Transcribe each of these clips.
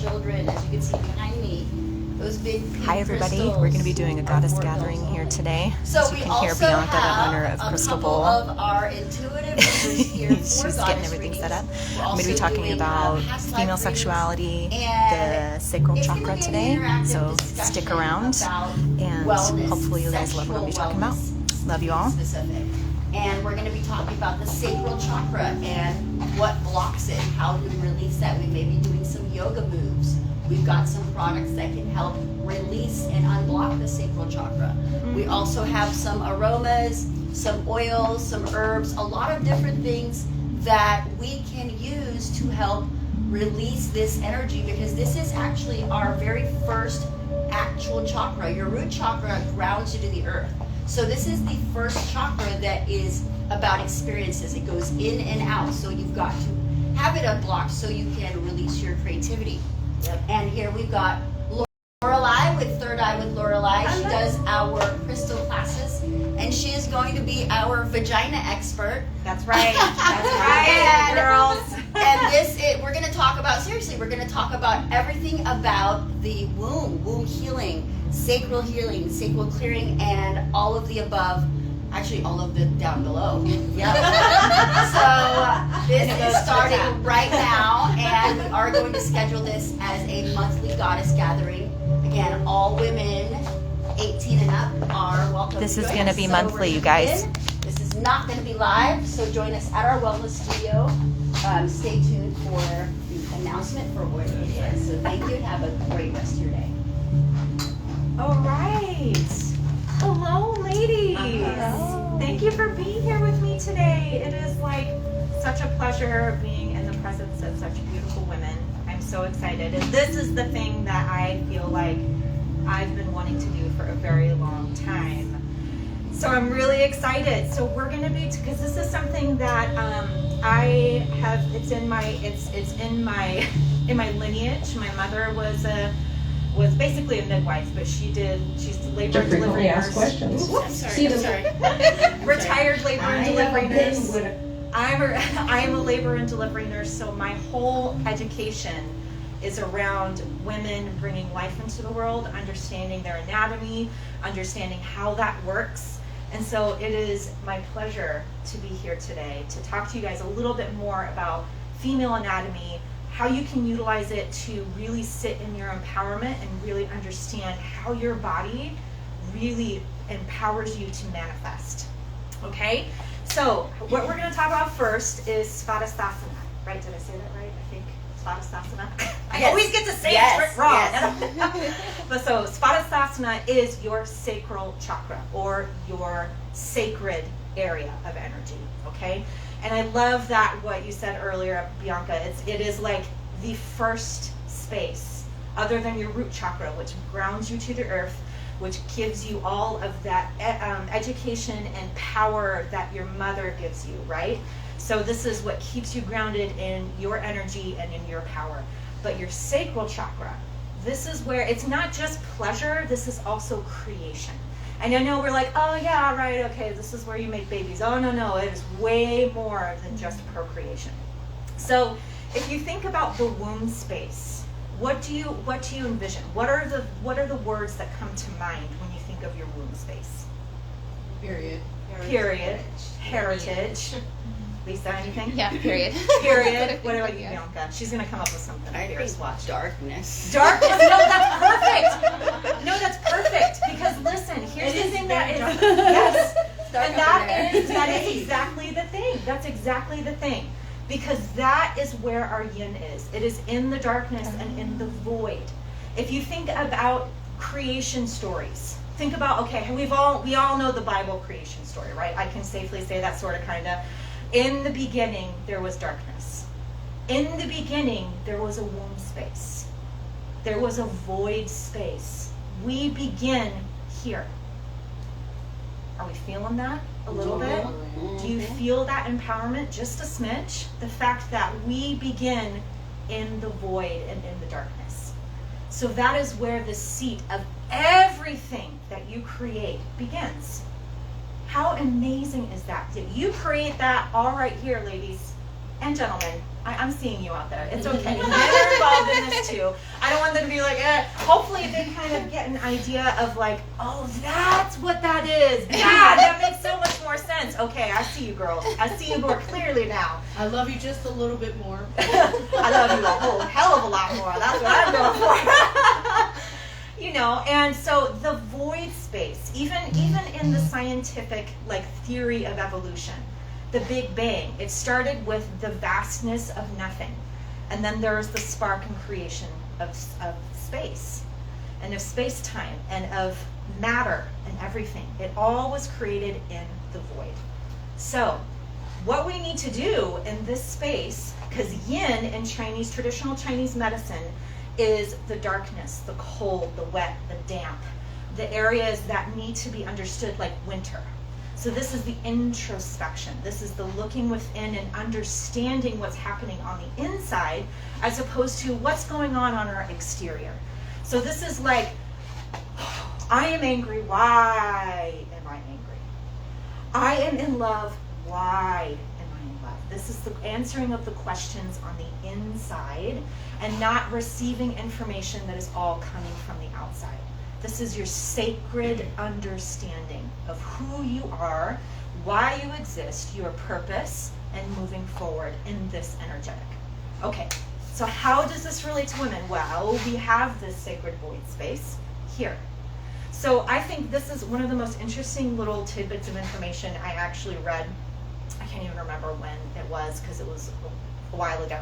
children, as you can see behind me. Those big pink Hi everybody, crystals we're going to be doing a goddess are for gathering those here only. today. So As you we can hear also Bianca, the have owner of a Crystal couple Bowl. of our intuitive readers here for She's goddess getting everything readings. set up. We're I'm going to be also talking doing, about past life female readings, sexuality, the and sacral it's chakra gonna be an today, interactive so discussion stick around about and wellness, hopefully you guys love what I'll be talking about. sexual Love you wellness all. specific. And we're going to be talking about the sacral chakra and what blocks it, how do we release that. We may be doing some yoga moves. We've got some products that can help release and unblock the sacral chakra. We also have some aromas, some oils, some herbs, a lot of different things that we can use to help release this energy, because this is actually our very first actual chakra. Your root chakra grounds you to the earth. So this is the first chakra that is about experiences. It goes in and out. So you've got to have it unblocked so you can release your creativity. And here we've got Lorelei with Third Eye with Lorelei. She does our crystal classes, and she is going to be our vagina expert. That's right. That's right, girls. And we're going to talk about, seriously, we're going to talk about everything about the womb healing, sacral clearing, and all of the above. Actually, all of the down below. Yep. So this is starting right now, and we are going to schedule this as a monthly goddess gathering. Again, all women 18 and up are welcome. This to is join going to us. be So monthly, we're you gonna guys. begin. This is not going to be live, so join us at our wellness studio. Stay tuned for the announcement for where it is. So thank you, and have a great rest of your day. All right. Hello, ladies. Hello. Thank you for being here with me today. It is like such a pleasure being in the presence of such beautiful women. I'm so excited. And this is the thing that I feel like I've been wanting to do for a very long time. So I'm really excited. So we're going to be, because this is something that I have, it's in my lineage. My mother was basically a midwife, but she's labor and delivery nurse. Questions. Whoops, I'm sorry. Retired labor and delivery nurse. I'm a labor and delivery nurse, so my whole education is around women bringing life into the world, understanding their anatomy, understanding how that works. And so it is my pleasure to be here today to talk to you guys a little bit more about female anatomy, how you can utilize it to really sit in your empowerment and really understand how your body really empowers you to manifest. Okay? So what we're going to talk about first is Spatistasana. Right? Did I say that right? I think Spatistasana. I always get to say it wrong. Yes. But so Spatistasana is your sacral chakra, or your sacred area of energy. Okay? And I love that what you said earlier, Bianca. It is like the first space, other than your root chakra, which grounds you to the earth, which gives you all of that education and power that your mother gives you, right? So this is what keeps you grounded in your energy and in your power. But your sacral chakra, this is where it's not just pleasure, this is also creation. And I know we're like, oh yeah, right, okay, this is where you make babies. Oh no, it is way more than just procreation. So if you think about the womb space, what do you envision? What are the words that come to mind when you think of your womb space? Period. Heritage. Lisa, anything? Yeah, period. Period. What about you, Bianca? She's gonna come up with something. I think Watch. darkness. Darkness. No, that's perfect. No, that's perfect. Because listen, here's the thing that is yes, and that is exactly the thing. That's exactly the thing. Because that is where our yin is. It is in the darkness and in the void. If you think about creation stories, think about, okay, we all know the Bible creation story, right? I can safely say that sort of kind of. In the beginning, there was darkness. In the beginning, there was a womb space. There was a void space. We begin here. Are we feeling that a little bit? Do you feel that empowerment? Just a smidge. The fact that we begin in the void and in the darkness. So that is where the seat of everything that you create begins. How amazing is that? Did you create that all right here, ladies and gentlemen? I'm seeing you out there. It's okay. Men are involved in this too. So I don't want them to be like, hopefully they kind of get an idea of like, oh, that's what that is. Yeah, that makes so much more sense. Okay, I see you girls. I see you more clearly now. I love you just a little bit more. I love you a whole hell of a lot more. That's what I'm going for. You know, and so the void space, even in the scientific like theory of evolution, the Big Bang, it started with the vastness of nothing. And then there's the spark and creation of space and of space-time and of matter and everything. It all was created in the void. So what we need to do in this space, because yin in traditional Chinese medicine is the darkness, the cold, the wet, the damp, the areas that need to be understood like winter. So this is the introspection. This is the looking within and understanding what's happening on the inside as opposed to what's going on our exterior. So this is like, I am angry. Why am I angry? I am in love. Why am I in love? This is the answering of the questions on the inside and not receiving information that is all coming from the outside. This is your sacred understanding of who you are, why you exist, your purpose, and moving forward in this energetic. Okay, so how does this relate to women? Well, we have this sacred void space here. So I think this is one of the most interesting little tidbits of information I actually read. I can't even remember when it was because it was a while ago.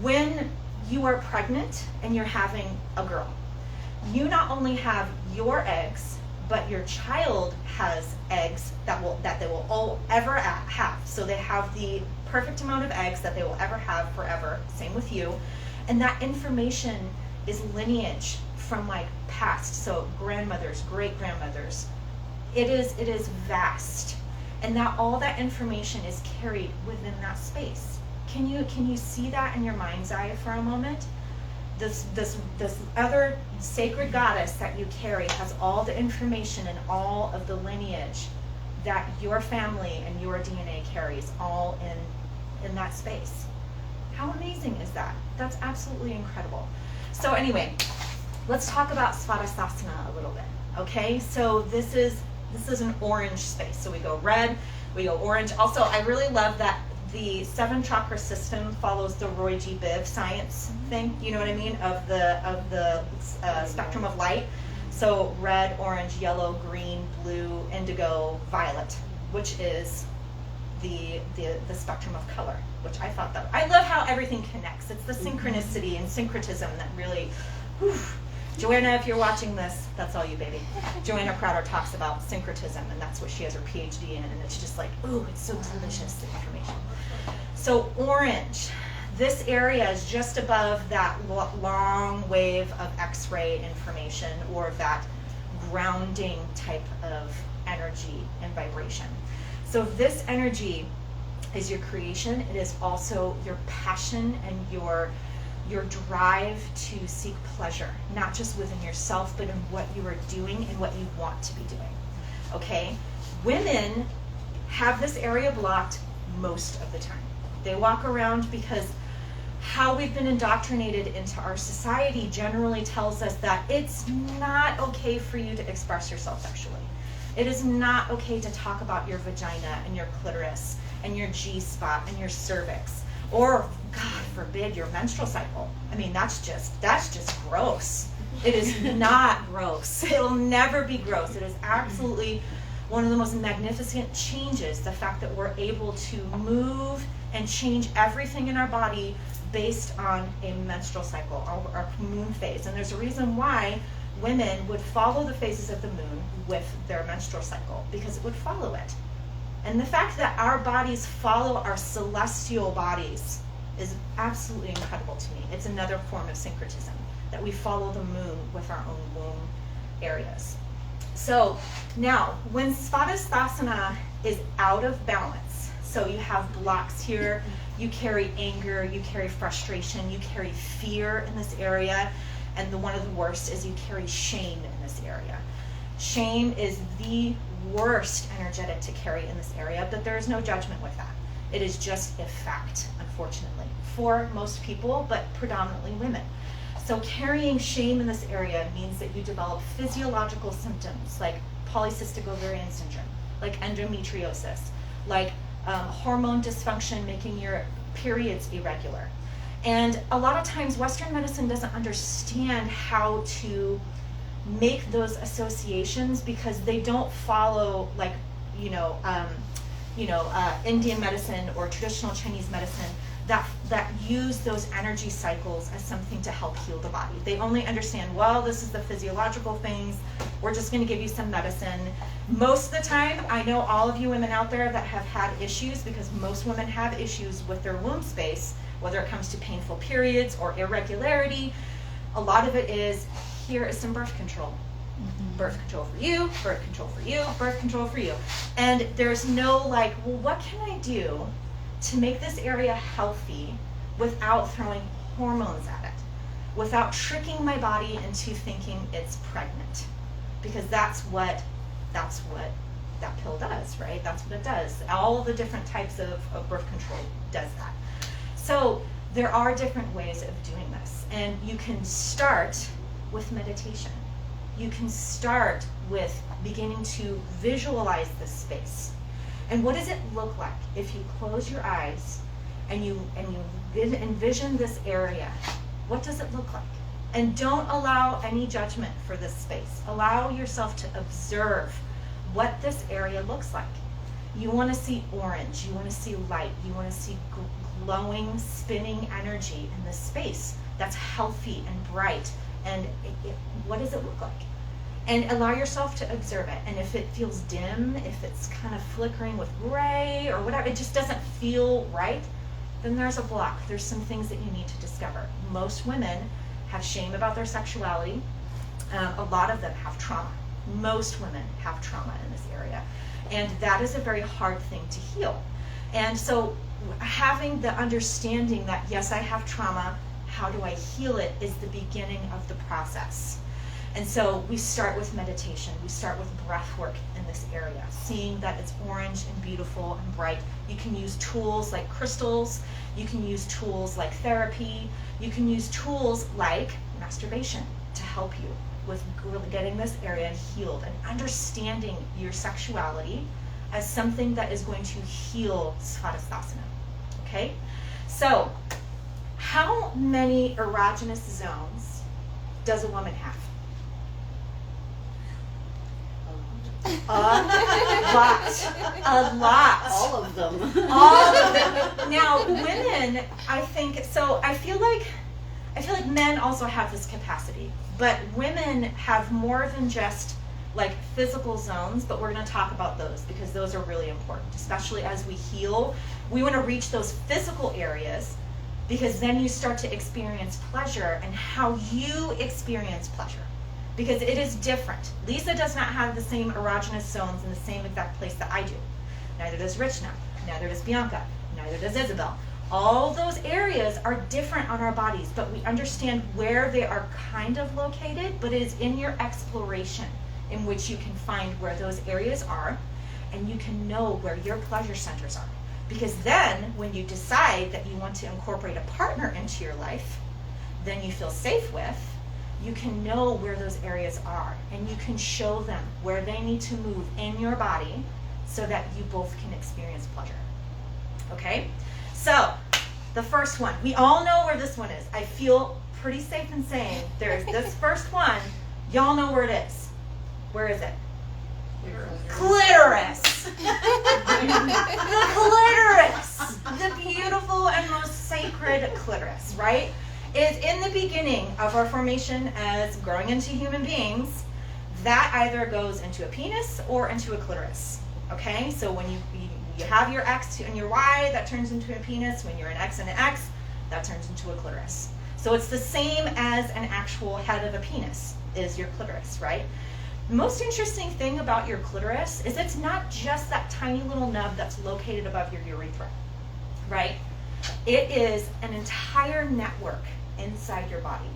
When you are pregnant and you're having a girl, you not only have your eggs, but your child has eggs that they will all ever have. So they have the perfect amount of eggs that they will ever have forever. Same with you. And that information is lineage from like past. So grandmothers, great grandmothers. It is vast. And that all that information is carried within that space. Can you see that in your mind's eye for a moment? This other sacred goddess that you carry has all the information and all of the lineage that your family and your DNA carries all in that space. How amazing is that? That's absolutely incredible. So anyway, let's talk about Spatistasana a little bit. Okay, so this is an orange space. So we go red, we go orange. Also, I really love that the 7 chakra system follows the Roy G. Biv science thing, you know what I mean, of the spectrum of light. So red, orange, yellow, green, blue, indigo, violet, which is the spectrum of color, which I thought that, I love how everything connects. It's the synchronicity and syncretism that really, whew. Joanna, if you're watching this, that's all you, baby. Joanna Crowder talks about syncretism, and that's what she has her PhD in, and it's just like, ooh, it's so delicious, the information. So orange, this area is just above that long wave of X-ray information or that grounding type of energy and vibration. So this energy is your creation. It is also your passion and your drive to seek pleasure, not just within yourself, but in what you are doing and what you want to be doing. Okay? Women have this area blocked most of the time. They walk around because how we've been indoctrinated into our society generally tells us that it's not okay for you to express yourself sexually. It is not okay to talk about your vagina and your clitoris and your G-spot and your cervix. Or, God forbid, your menstrual cycle. I mean, that's just gross. It is not gross. It will never be gross. It is absolutely one of the most magnificent changes, the fact that we're able to move and change everything in our body based on a menstrual cycle, our moon phase. And there's a reason why women would follow the phases of the moon with their menstrual cycle, because it would follow it. And the fact that our bodies follow our celestial bodies is absolutely incredible to me. It's another form of syncretism, that we follow the moon with our own womb areas. So now, when Spatistasana is out of balance, so you have blocks here, you carry anger, you carry frustration, you carry fear in this area, and one of the worst is you carry shame in this area. Shame is the worst energetic to carry in this area, but there is no judgment with that. It is just a fact, unfortunately, for most people, but predominantly women. So carrying shame in this area means that you develop physiological symptoms like polycystic ovarian syndrome, like endometriosis, like hormone dysfunction making your periods irregular. And a lot of times Western medicine doesn't understand how to make those associations because they don't follow like, Indian medicine or traditional Chinese medicine that use those energy cycles as something to help heal the body. They only understand, well, this is the physiological things. We're just going to give you some medicine. Most of the time, I know all of you women out there that have had issues, because most women have issues with their womb space, whether it comes to painful periods or irregularity. A lot of it is, here is some birth control. Birth control for you, birth control for you, birth control for you. And there's no like, well, what can I do to make this area healthy without throwing hormones at it, without tricking my body into thinking it's pregnant? Because that's what that pill does, right? That's what it does. All the different types of birth control does that. So there are different ways of doing this. And you can start with meditation. You can start with beginning to visualize this space. And what does it look like if you close your eyes and you envision this area? What does it look like? And don't allow any judgment for this space. Allow yourself to observe what this area looks like. You want to see orange, you want to see light, you want to see glowing, spinning energy in this space that's healthy and bright. And what does it look like? And allow yourself to observe it. And if it feels dim, if it's kind of flickering with gray or whatever, it just doesn't feel right, then there's a block. There's some things that you need to discover. Most women have shame about their sexuality. A lot of them have trauma. Most women have trauma in this area. And that is a very hard thing to heal. And so having the understanding that, yes, I have trauma, how do I heal it, is the beginning of the process. And so we start with meditation. We start with breath work in this area, seeing that it's orange and beautiful and bright. You can use tools like crystals. You can use tools like therapy. You can use tools like masturbation to help you with getting this area healed and understanding your sexuality as something that is going to heal Spatistasana. Okay? So, how many erogenous zones does a woman have? A lot. All of them. All of them. Now, women, I feel like men also have this capacity, but women have more than just like physical zones, but we're going to talk about those because those are really important, especially as we heal. We want to reach those physical areas because then you start to experience pleasure and how you experience pleasure. Because it is different. Lisa does not have the same erogenous zones in the same exact place that I do. Neither does Richna. Neither does Bianca. Neither does Isabel. All those areas are different on our bodies, but we understand where they are kind of located, but it is in your exploration in which you can find where those areas are, and you can know where your pleasure centers are. Because then, when you decide that you want to incorporate a partner into your life, then you feel safe with, you can know where those areas are, and you can show them where they need to move in your body so that you both can experience pleasure. Okay? So, the first one. We all know where this one is. I feel pretty safe in saying there's this first one. Y'all know where it is. Where is it? Clitoris. The clitoris. The beautiful and most sacred clitoris, right? Is in the beginning of our formation as growing into human beings. That either goes into a penis or into a clitoris. Okay? So when you have your X and your Y, that turns into a penis. When you're an X and an X, that turns into a clitoris. So it's the same as an actual head of a penis is your clitoris, right? The most interesting thing about your clitoris is it's not just that tiny little nub that's located above your urethra, right? It is an entire network inside your body.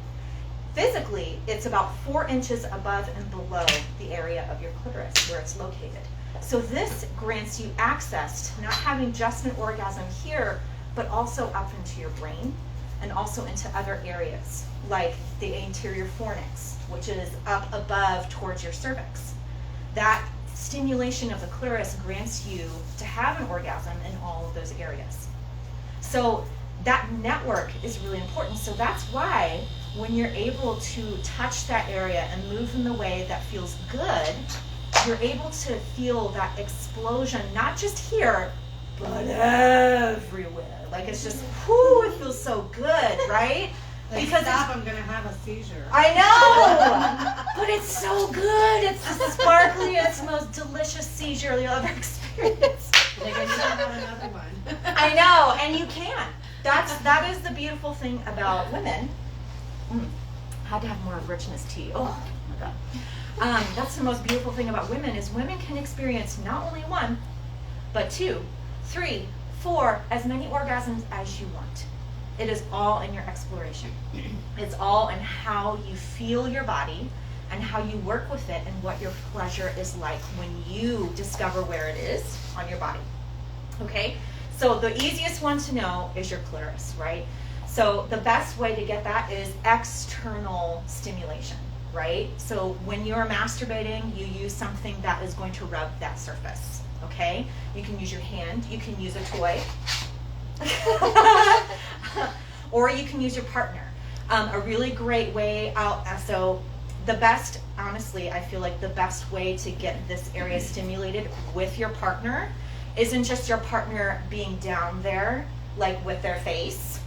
Physically, it's about 4 inches above and below the area of your clitoris where it's located. So this grants you access to not having just an orgasm here, but also up into your brain and also into other areas, like the anterior fornix, which is up above towards your cervix. That stimulation of the clitoris grants you to have an orgasm in all of those areas. So that network is really important. So that's why when you're able to touch that area and move in the way that feels good, you're able to feel that explosion, not just here, but everywhere. Like it's just, whoo, it feels so good, right? Like, Because stop, I'm gonna have a seizure. I know, but it's so good. It's the sparkliest, most delicious seizure you'll ever experience. Like, I need to have another one. I know, and you can. That is the beautiful thing about women. Had to have more richness tea. Oh my god. That's the most beautiful thing about women is women can experience not only one, but 2, 3, 4, as many orgasms as you want. It is all in your exploration. It's all in how you feel your body and how you work with it and what your pleasure is like when you discover where it is on your body. Okay? So the easiest one to know is your clitoris, right? So the best way to get that is external stimulation, right? So when you're masturbating, you use something that is going to rub that surface, okay? You can use your hand, you can use a toy, or you can use your partner. A really great way out, so the best, honestly, I feel like the best way to get this area stimulated with your partner isn't just your partner being down there, like with their face,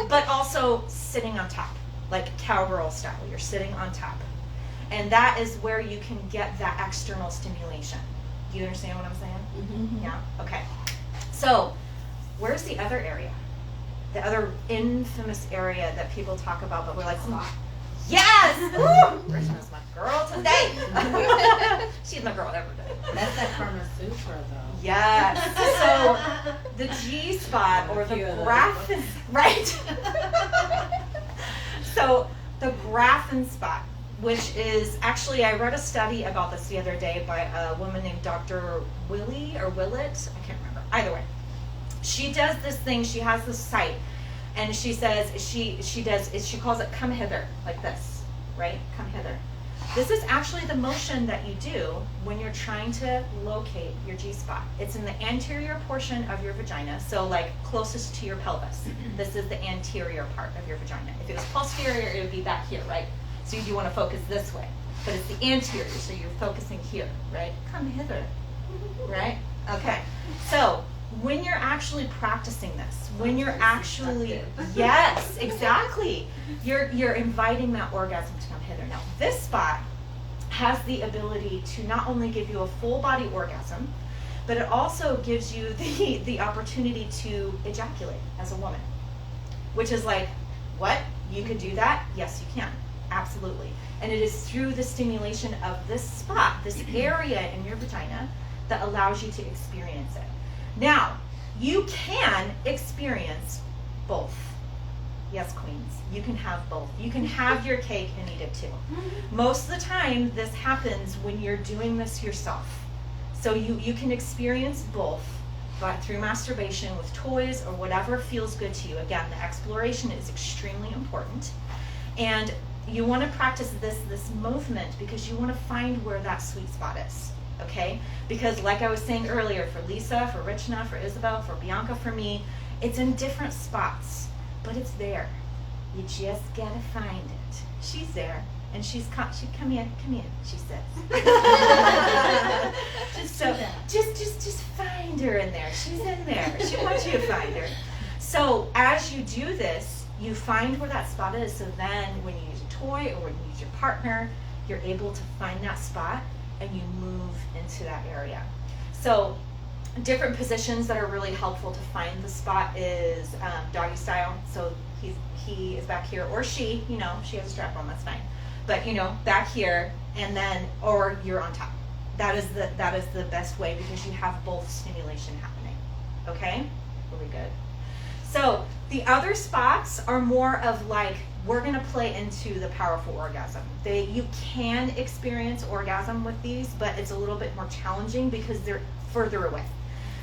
but also sitting on top, like cowgirl style. You're sitting on top. And that is where you can get that external stimulation. Do you understand what I'm saying? Mm-hmm. Yeah? Okay. So, where's the other area? The other infamous area that people talk about, but we're like, yes! Woo! Krishna's my girl today. She's my girl every day. That's that Karma Sutra, though. Yes. So the G spot or the Graphin, right? So the Graphin spot, which is actually, I read a study about this the other day by a woman named Dr. Willie or Willett. I can't remember. Either way, she does this thing. She has this site, and she says she calls it "come hither," like this, right? Come hither. This is actually the motion that you do when you're trying to locate your G-spot. It's in the anterior portion of your vagina, so like closest to your pelvis. This is the anterior part of your vagina. If it was posterior, it would be back here, right? So you want to focus this way. But it's the anterior, so you're focusing here, right? Come hither, right? Okay. So when you're actually practicing this, when you're actually, yes, exactly, you're inviting that orgasm to come hither. Now, this spot has the ability to not only give you a full body orgasm, but it also gives you the opportunity to ejaculate as a woman, which is like, what? You could do that? Yes, you can. Absolutely. And it is through the stimulation of this spot, this area in your vagina, that allows you to experience it. Now, you can experience both. Yes, queens, you can have both. You can have your cake and eat it too. Most of the time, this happens when you're doing this yourself. So you can experience both, but through masturbation with toys or whatever feels good to you. Again, the exploration is extremely important. And you want to practice this movement because you want to find where that sweet spot is. Okay? Because like I was saying earlier, for Lisa, for Richna, for Isabel, for Bianca, for me, it's in different spots, but it's there. You just gotta find it. She's there, and she come in, she says. just find her in there. She's in there. She wants you to find her. So as you do this, you find where that spot is. So then when you use a toy or when you use your partner, you're able to find that spot and you move into that area. So different positions that are really helpful to find the spot is doggy style. So he is back here, or she, she has a strap on, that's fine. But back here, and then, or you're on top. That is the best way because you have both stimulation happening. Okay? Really good. So the other spots are more of like, we're going to play into the powerful orgasm. You can experience orgasm with these, but it's a little bit more challenging because they're further away.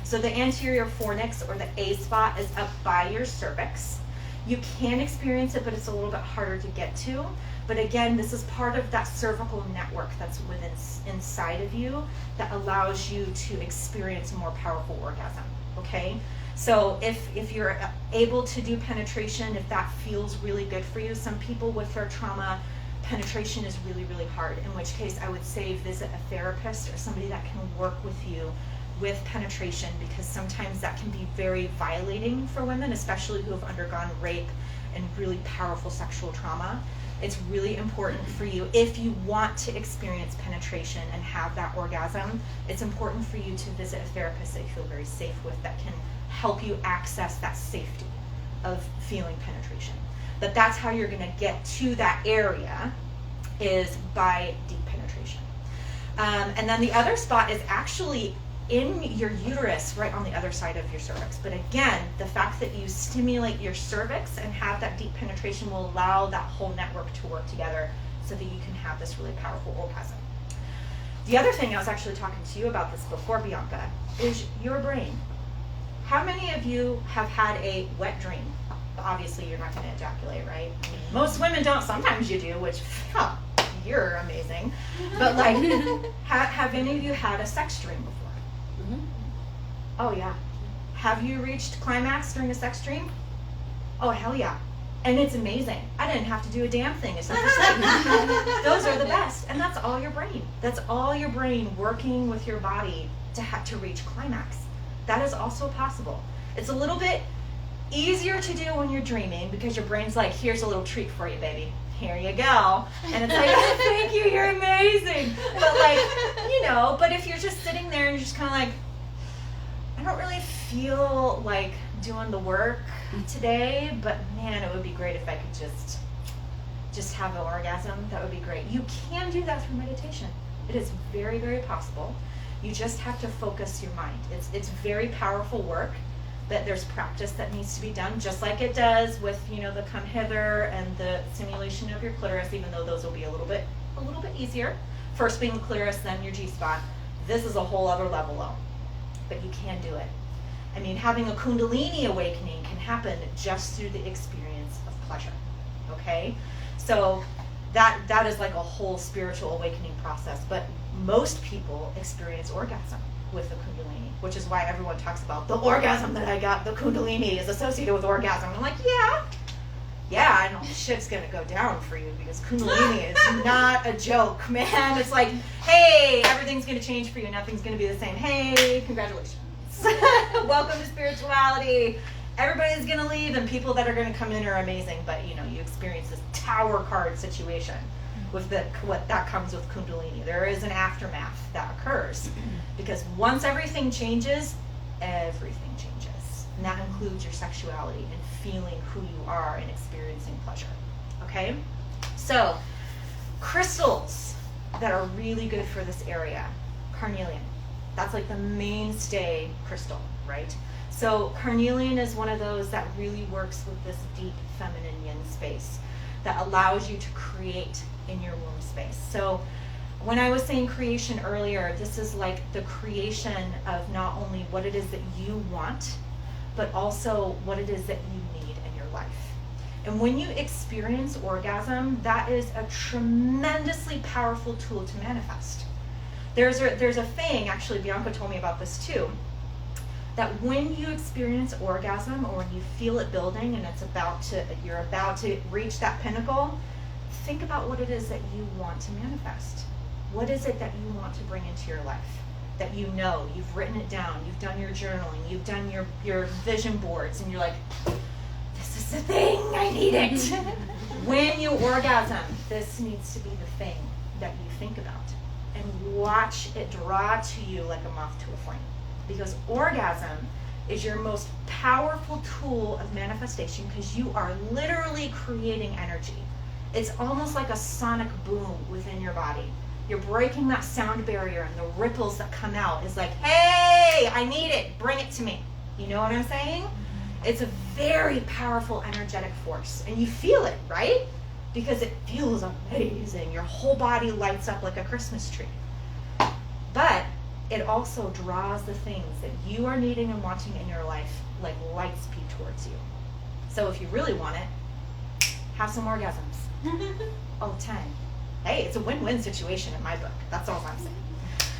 So the anterior fornix or the A spot is up by your cervix. You can experience it, but it's a little bit harder to get to. But again, this is part of that cervical network that's within inside of you that allows you to experience a more powerful orgasm, okay? So if you're able to do penetration, if that feels really good for you, some people with their trauma, penetration is really, really hard, in which case I would say visit a therapist or somebody that can work with you with penetration, because sometimes that can be very violating for women, especially who have undergone rape and really powerful sexual trauma. It's really important for you, if you want to experience penetration and have that orgasm, it's important for you to visit a therapist that you feel very safe with, that can help you access that safety of feeling penetration. But that's how you're gonna get to that area, is by deep penetration. And then the other spot is actually in your uterus, right on the other side of your cervix. But again, the fact that you stimulate your cervix and have that deep penetration will allow that whole network to work together so that you can have this really powerful orgasm. The other thing, I was actually talking to you about this before, Bianca, is your brain. How many of you have had a wet dream? Obviously, you're not going to ejaculate, right? I mean, most women don't. Sometimes you do, which, you're amazing. But like, have any of you had a sex dream before? Oh yeah. Have you reached climax during a sex dream? Oh hell yeah. And it's amazing. I didn't have to do a damn thing except for sleep. Those are the best. And that's all your brain. That's all your brain working with your body to reach climax. That is also possible. It's a little bit easier to do when you're dreaming, because your brain's like, here's a little treat for you, baby. Here you go. And it's like, oh, thank you, you're amazing. But like, but if you're just sitting there and you're just kind of like, I don't really feel like doing the work today, but man, it would be great if I could just have an orgasm. That would be great. You can do that through meditation. It is very, very possible. You just have to focus your mind. It's very powerful work, but there's practice that needs to be done, just like it does with, the come hither and the stimulation of your clitoris, even though those will be a little bit easier. First being the clitoris, then your G-spot. This is a whole other level though, but you can do it. I mean, having a Kundalini awakening can happen just through the experience of pleasure, okay? So that is like a whole spiritual awakening process, but most people experience orgasm with the Kundalini, which is why everyone talks about the orgasm that I got, the Kundalini is associated with orgasm. I'm like, yeah, I know shit's gonna go down for you, because Kundalini is not a joke, man. It's like, hey, everything's gonna change for you, nothing's gonna be the same. Hey, congratulations. Welcome to spirituality. Everybody's gonna leave, and people that are gonna come in are amazing, but you experience this tower card situation with what that comes with Kundalini. There is an aftermath that occurs, because once everything changes, everything changes. And that includes your sexuality and feeling who you are and experiencing pleasure. Okay? So, crystals that are really good for this area. Carnelian. That's like the mainstay crystal, right? So carnelian is one of those that really works with this deep feminine yin space that allows you to create in your womb space. So when I was saying creation earlier, this is like the creation of not only what it is that you want, but also what it is that you need in your life. And when you experience orgasm, that is a tremendously powerful tool to manifest. There's a thing, actually Bianca told me about this too, that when you experience orgasm, or when you feel it building and you're about to reach that pinnacle, think about what it is that you want to manifest. What is it that you want to bring into your life? That you've written it down, you've done your journaling, you've done your vision boards, and you're like, this is the thing, I need it. When you orgasm, this needs to be the thing that you think about. And watch it draw to you like a moth to a flame. Because orgasm is your most powerful tool of manifestation, because you are literally creating energy. It's almost like a sonic boom within your body. You're breaking that sound barrier, and the ripples that come out is like, hey, I need it, bring it to me. You know what I'm saying? It's a very powerful energetic force, and you feel it, right? Because it feels amazing. Your whole body lights up like a Christmas tree. But it also draws the things that you are needing and wanting in your life like light speed towards you. So if you really want it, have some orgasms all the time. Hey, it's a win-win situation in my book. That's all I'm saying.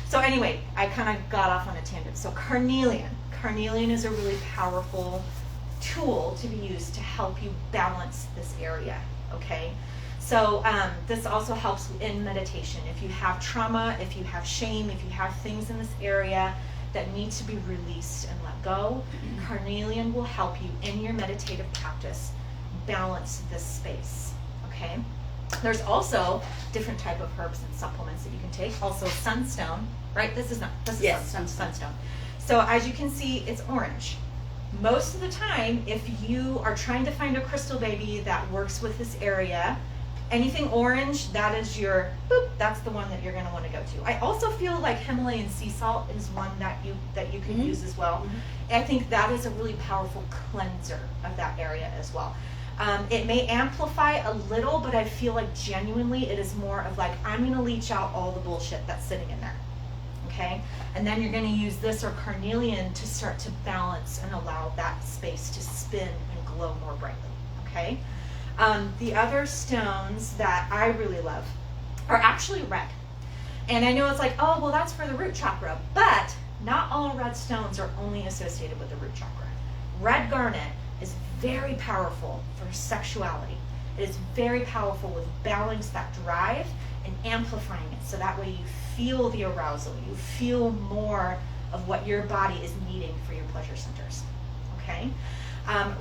So anyway, I kind of got off on a tangent. So carnelian. Carnelian is a really powerful tool to be used to help you balance this area, okay? So this also helps in meditation. If you have trauma, if you have shame, if you have things in this area that need to be released and let go, carnelian will help you in your meditative practice balance this space, okay? There's also different type of herbs and supplements that you can take. Also sunstone, right? This is sunstone. So as you can see, it's orange. Most of the time, if you are trying to find a crystal baby that works with this area, anything orange, that is your, boop, that's the one that you're going to want to go to. I also feel like Himalayan sea salt is one that you can use as well. I think that is a really powerful cleanser of that area as well. It may amplify a little, but I feel like genuinely it is more of like, I'm going to leach out all the bullshit that's sitting in there. Okay? And then you're going to use this or carnelian to start to balance and allow that space to spin and glow more brightly. Okay? The other stones that I really love are actually red. And I know it's like, oh, well, that's for the root chakra. But not all red stones are only associated with the root chakra. Red garnet is very powerful for sexuality. It is very powerful with balancing that drive and amplifying it, so that way you feel the arousal, you feel more of what your body is needing for your pleasure centers. Okay?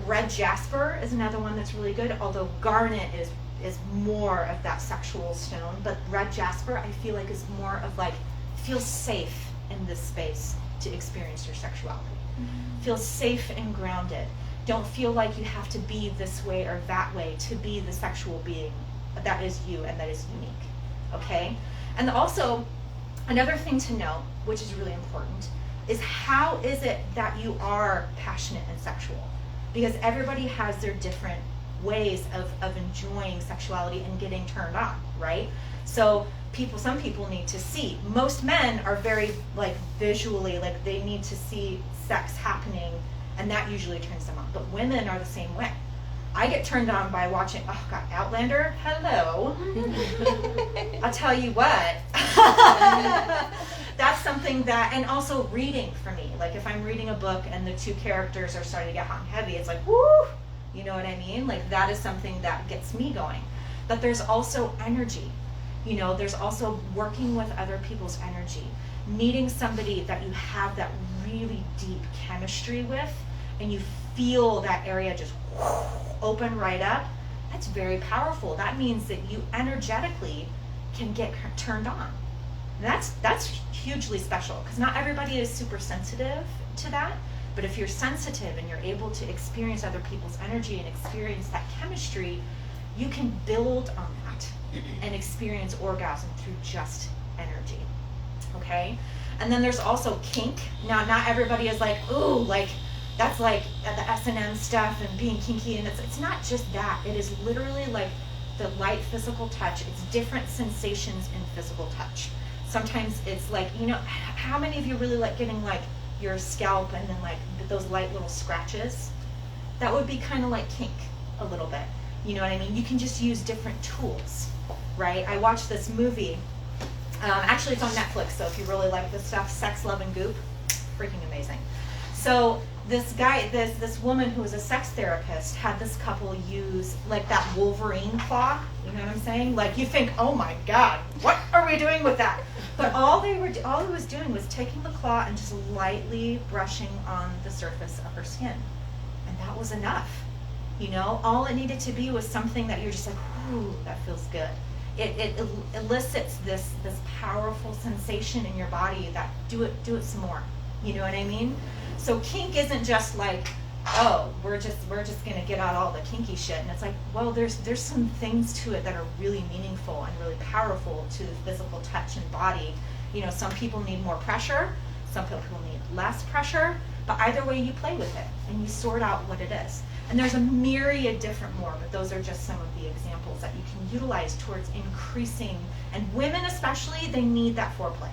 Red jasper is another one that's really good, although garnet is more of that sexual stone, but red jasper I feel like is more of like, feel safe in this space to experience your sexuality. Feel safe and grounded. Don't feel like you have to be this way or that way to be the sexual being that is you and that is unique. Okay? And also, another thing to know, which is really important, is how is it that you are passionate and sexual? Because everybody has their different ways of enjoying sexuality and getting turned on, right? So some people need to see. Most men are very like visually, like they need to see sex happening, and that usually turns them on. But women are the same way. I get turned on by watching, oh God, Outlander, hello. I'll tell you what. That's something that, and also reading for me. Like if I'm reading a book and the two characters are starting to get hot and heavy, it's like, woo, you know what I mean? Like that is something that gets me going. But there's also energy. You know, there's also working with other people's energy. Meeting somebody that you have that really deep chemistry with, and you feel that area just open right up, that's very powerful. That means that you energetically can get turned on. And that's hugely special, because not everybody is super sensitive to that, but if you're sensitive and you're able to experience other people's energy and experience that chemistry, you can build on that and experience orgasm through just energy. Okay? And then there's also kink. Now, not everybody is like, ooh, like that's like the S&M stuff and being kinky, and it's not just that. It is literally like the light physical touch. It's different sensations in physical touch. Sometimes it's like, you know, how many of you really like getting like your scalp and then like those light little scratches? That would be kind of like kink a little bit. You know what I mean? You can just use different tools, right? I watched this movie. Actually, it's on Netflix, so if you really like this stuff, Sex, Love, and Goop, freaking amazing. So this woman who was a sex therapist had this couple use like that Wolverine claw. You know what I'm saying? Like you think, oh my God, what are we doing with that? But all he was doing was taking the claw and just lightly brushing on the surface of her skin, and that was enough. You know, all it needed to be was something that you're just like, ooh, that feels good. It elicits this powerful sensation in your body that do it some more. You know what I mean? So kink isn't just like, oh, we're just gonna get out all the kinky shit. And it's like, well, there's some things to it that are really meaningful and really powerful to the physical touch and body. You know, some people need more pressure, some people need less pressure, but either way you play with it and you sort out what it is. And there's a myriad different more, but those are just some of the examples that you can utilize towards increasing, and women especially, they need that foreplay.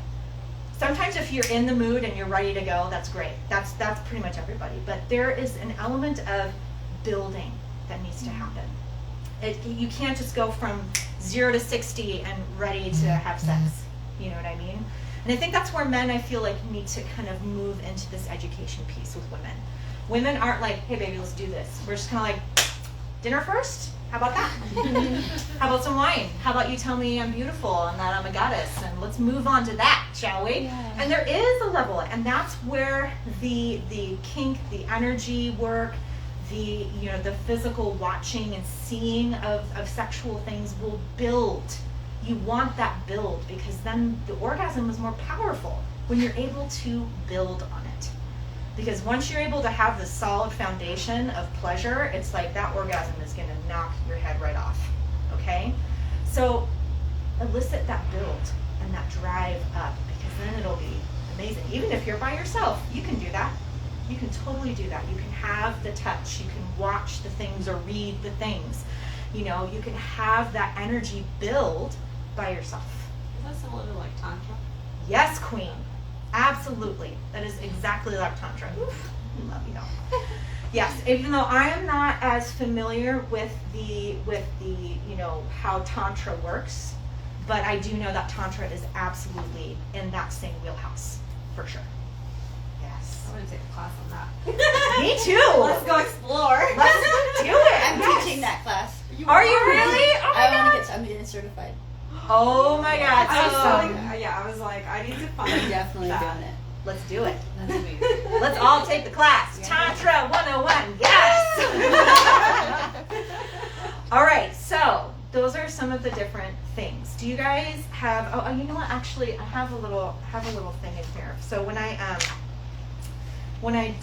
Sometimes if you're in the mood and you're ready to go, that's great. That's pretty much everybody. But there is an element of building that needs to happen. You can't just go from 0 to 60 and ready to have sex. You know what I mean? And I think that's where men, I feel like, need to kind of move into this education piece with women. Women aren't like, hey baby, let's do this. We're just kind of like, dinner first? How about that? How about some wine? How about you tell me I'm beautiful and that I'm a goddess, and let's move on to that, shall we? Yeah. And there is a level, and that's where the kink, the energy work, the physical watching and seeing of sexual things will build. You want that build, because then the orgasm is more powerful when you're able to build on it. Because once you're able to have the solid foundation of pleasure, it's like that orgasm is going to knock your head right off. Okay? So elicit that build and that drive up, because then it'll be amazing. Even if you're by yourself, you can do that. You can totally do that. You can have the touch. You can watch the things or read the things. You know, you can have that energy build by yourself. Is that similar to like Tantra? Yes, queen. Absolutely. That is exactly like Tantra. Oof, love you. Yes, even though I am not as familiar with the how Tantra works, but I do know that Tantra is absolutely in that same wheelhouse, for sure. Yes. I want to take a class on that. Me too. Let's go explore. Let's do it. I'm Yes. teaching that class. Are you really? Oh my I want God. to I'm getting certified. Oh my God. I was like, I need to find I'm definitely that. doing it. Let's do it. That's amazing. Let's all take the class. Yeah. Tantra 101. Yes. All right. So those are some of the different things. Do you guys have? Oh, you know what? Actually, I have a little thing in here. So when I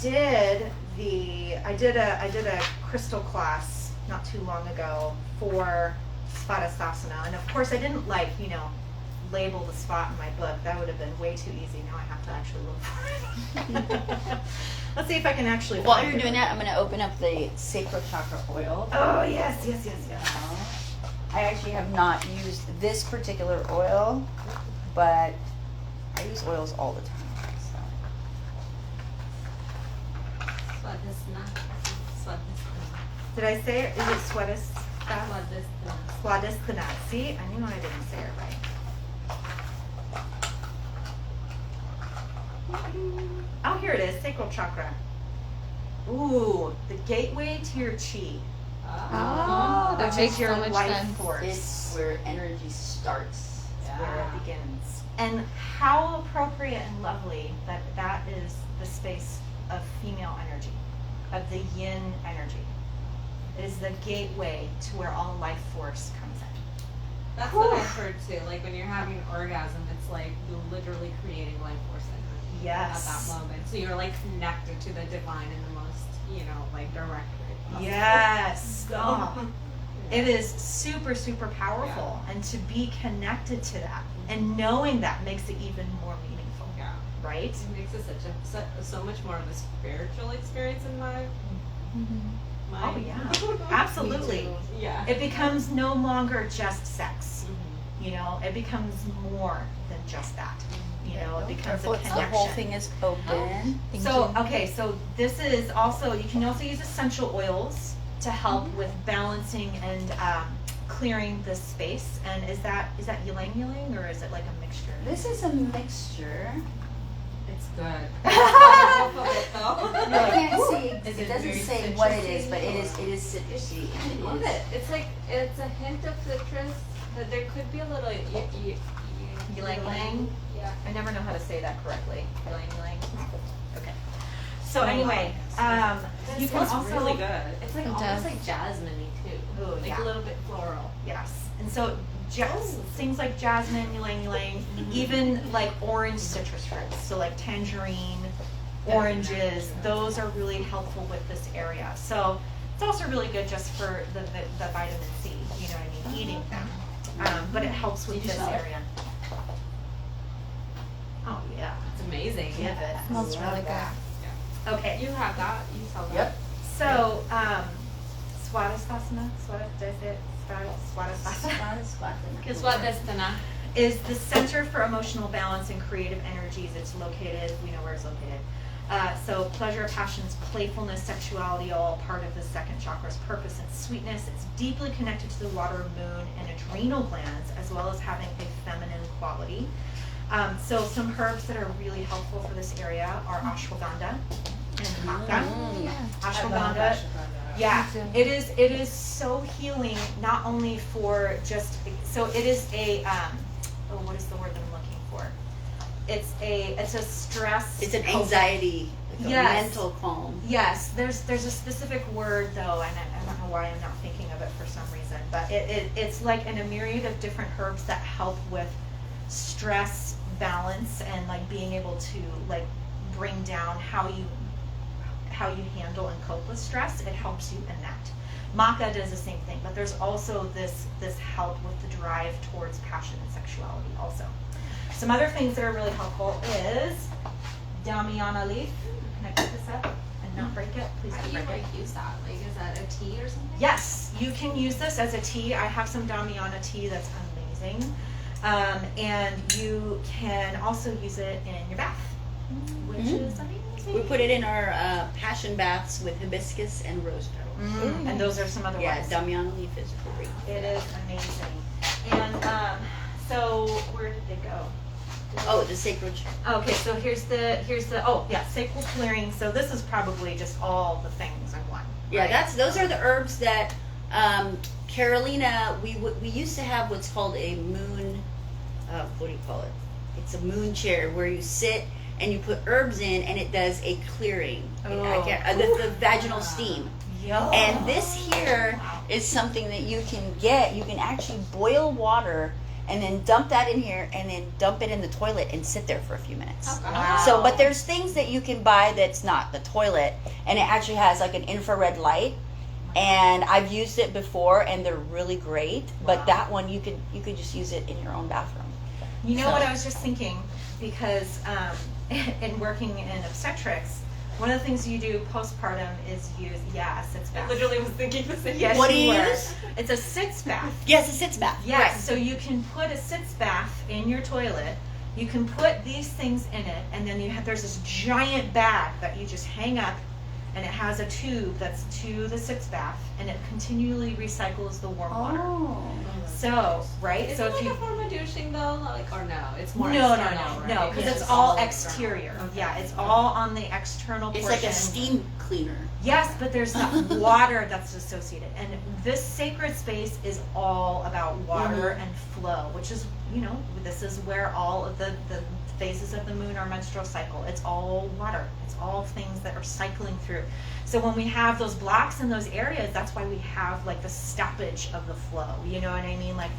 did a crystal class not too long ago for Spatistasana, and of course I didn't label the spot in my book. That would have been way too easy. Now I have to actually look for it. Let's see if I can actually While find you're it. doing that, I'm going to open up the Sacral Chakra Oil. Oh yes. I actually have not used this particular oil, but I use oils all the time. Did I say it? Is it Spatistasana. Spatistasana? See, I knew I didn't say it right. Oh, here it is, Sacral Chakra. Ooh, the gateway to your chi. Oh, that which makes is your so much life sense. force. It's where energy starts. It's where it begins. And how appropriate and lovely that is the space of female energy, of the yin energy. It is the gateway to where all life force comes in. That's what I've heard too. Like when you're having an orgasm, it's like you're literally creating life force energy Yes. at that moment. So you're like connected to the divine in the most, direct way possible. Yes. So, Oh. It is super, super powerful. And to be connected to that and knowing that makes it even more meaningful, yeah. right? It makes it so much more of a spiritual experience in my Oh yeah, absolutely. Yeah. It becomes no longer just sex. Mhm. You know, it becomes more than just that. You know, it becomes a The connection. whole thing is open. Thank So, you. okay, so this is also, you can also use essential oils to help with balancing and clearing the space. And is that ylang ylang, or is it like a mixture? This is a mixture. It's good. Both of it though. No, I can't see. Is It it doesn't very say what it is, citrusy but it or- is citrusy. I love it. It's a hint of citrus, but there could be a little Ylang ylang? Yeah. I never know how to say that correctly. Ylang ylang. Okay. So anyway, you It can smells also really good. It's like It almost does. like jasmine-y too. Ooh, Like yeah. a little bit floral. Yes, and so things like jasmine, ylang ylang, even like orange citrus fruits, so like tangerine, oranges, those are really helpful with this area. So it's also really good just for the vitamin C, you know what I mean, eating them. But it helps with Did you this smell it? area. Oh yeah, It's amazing. give it. Smells Love really good. that. Okay, You have that. You sell that. Yep. so Spatistasana, did I say it? Spatistasana. Spatistasana. Is the Center for Emotional Balance and Creative Energies. It's located, we know where it's located, So pleasure, passions, playfulness, sexuality, all part of the second chakra's purpose and sweetness. It's deeply connected to the water, moon, and adrenal glands, as well as having a feminine quality. So some herbs that are really helpful for this area are ashwagandha and maca. Ashwagandha. Yeah, it is so healing, not only for just, so it is a, what is the word that I'm looking for? It's a stress. It's an anxiety, like a mental calm. Yes, there's a specific word though, and I don't know why I'm not thinking of it for some reason, but it's like in a myriad of different herbs that help with stress, balance, and like being able to like bring down how you handle and cope with stress. It helps you in that. Maca does the same thing, but there's also this help with the drive towards passion and sexuality also. Some other things that are really helpful is Damiana Leaf. Can I pick this up and not break it? Please How don't do you break it. like use that? Like, is that a tea or something? Yes, you can use this as a tea. I have some Damiana tea that's amazing. And you can also use it in your bath, which is amazing. We put it in our passion baths with hibiscus and rose petals. And those are some other Yeah, ones. Damiana Leaf is great. It is amazing. And so where did they go? Oh, the sacral chakra. Okay, so here's the sacral clearing. So this is probably just all the things in one. Yeah, right? those are the herbs that Carolina. We used to have what's called a moon. What do you call it? It's a moon chair where you sit and you put herbs in, and it does a clearing. The vaginal steam. Yo. And this here is something that you can get. You can actually boil water and then dump that in here and then dump it in the toilet and sit there for a few minutes. Wow. So, but there's things that you can buy that's not the toilet, and it actually has like an infrared light. And I've used it before, and they're really great. But that one, you could just use it in your own bathroom. You know what I was just thinking, because in working in obstetrics, one of the things you do postpartum is use sitz bath. I literally was thinking the same. Yes, What do you were. use? It's a sitz bath. Yes, a sitz bath. Yes, Right. so you can put a sitz bath in your toilet. You can put these things in it, and then there's this giant bag that you just hang up, and it has a tube that's to the sitz bath, and it continually recycles the warm water. Oh. So, right? Is So it if like you a form of douching though? Like, or no? It's more no, external, right? because Yeah, it's all external. exterior. Okay. Yeah, it's all on the external It's portion. like a steam cleaner. Yes, but there's that water that's associated. And this sacred space is all about water and flow, which is, this is where all of the phases of the moon, our menstrual cycle, it's all water. It's all things that are cycling through. So when we have those blocks in those areas, that's why we have like the stoppage of the flow. You know what I mean? Like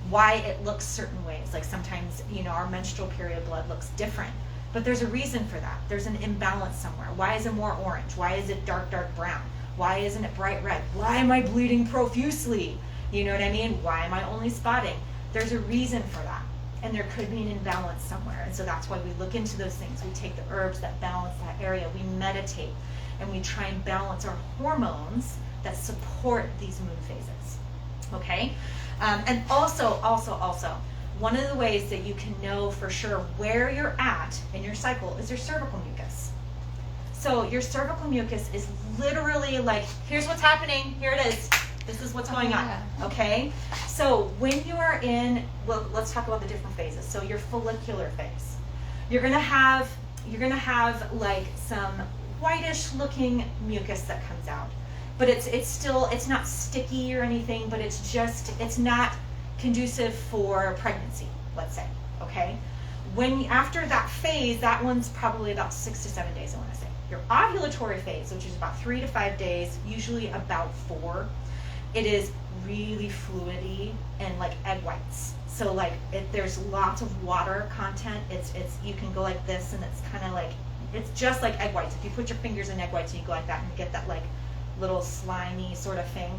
why it looks certain ways. Like sometimes, our menstrual period blood looks different. But there's a reason for that. There's an imbalance somewhere. Why is it more orange? Why is it dark brown? Why isn't it bright red? Why am I bleeding profusely? You know what I mean? Why am I only spotting? There's a reason for that. And there could be an imbalance somewhere. And so that's why we look into those things. We take the herbs that balance that area. We meditate. And we try and balance our hormones that support these moon phases. Okay? And also, one of the ways that you can know for sure where you're at in your cycle is your cervical mucus. So your cervical mucus is literally like, here's what's happening, here it is. This is what's going on, okay? So when you are in, well, let's talk about the different phases. So your follicular phase, you're gonna have like some whitish looking mucus that comes out. But it's not sticky or anything, but it's not conducive for pregnancy, let's say, okay? After that phase, that one's probably about 6 to 7 days, I wanna say. Your ovulatory phase, which is about 3 to 5 days, usually about 4, it is really fluidy and like egg whites. So like there's lots of water content. It's you can go like this, and it's kind of like, it's just like egg whites. If you put your fingers in egg whites and you go like that and you get that like little slimy sort of thing,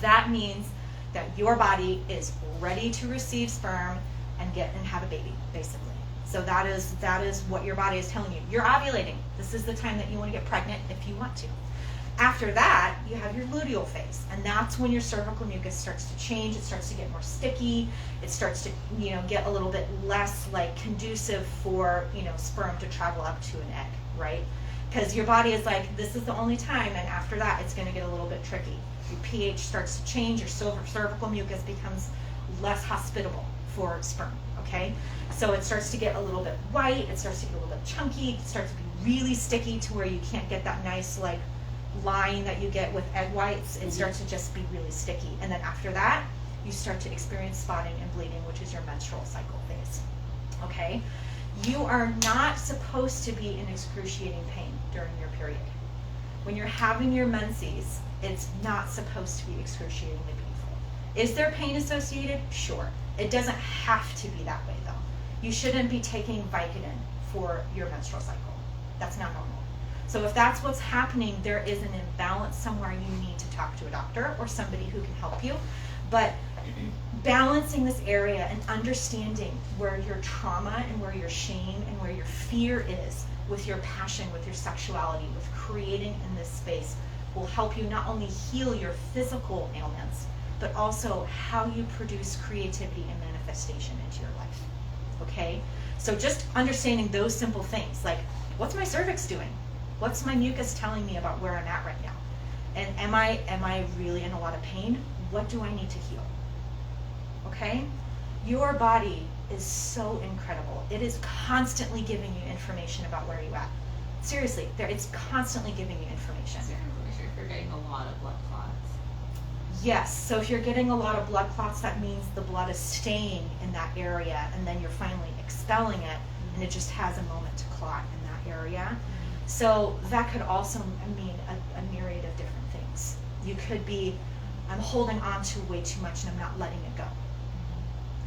that means that your body is ready to receive sperm and have a baby, basically. So that is what your body is telling you. You're ovulating. This is the time that you want to get pregnant if you want to. After that, you have your luteal phase, and that's when your cervical mucus starts to change. It starts to get more sticky. It starts to, get a little bit less like conducive for, sperm to travel up to an egg, right? Because your body is like, this is the only time, and after that, it's going to get a little bit tricky. Your pH starts to change, your cervical mucus becomes less hospitable for sperm, okay? So it starts to get a little bit white, it starts to get a little bit chunky, it starts to be really sticky to where you can't get that nice, like, line that you get with egg whites. It starts to just be really sticky. And then after that, you start to experience spotting and bleeding, which is your menstrual cycle phase, okay? You are not supposed to be in excruciating pain during your period. When you're having your menses, it's not supposed to be excruciatingly painful. Is there pain associated? Sure. It doesn't have to be that way though. You shouldn't be taking Vicodin for your menstrual cycle. That's not normal. So if that's what's happening, there is an imbalance somewhere. You need to talk to a doctor or somebody who can help you. But balancing this area and understanding where your trauma and where your shame and where your fear is with your passion, with your sexuality, with creating in this space will help you not only heal your physical ailments, but also how you produce creativity and manifestation into your life, okay? So just understanding those simple things, like what's my cervix doing? What's my mucus telling me about where I'm at right now? And am I really in a lot of pain? What do I need to heal? Okay? Your body is so incredible. It is constantly giving you information about where you're at. Seriously, it's constantly giving you information. So if you're getting a lot of blood clots. Yes, so if you're getting a lot of blood clots, that means the blood is staying in that area, and then you're finally expelling it, and it just has a moment to clot in that area. So that could also mean a myriad of different things. You could be, I'm holding on to way too much and I'm not letting it go.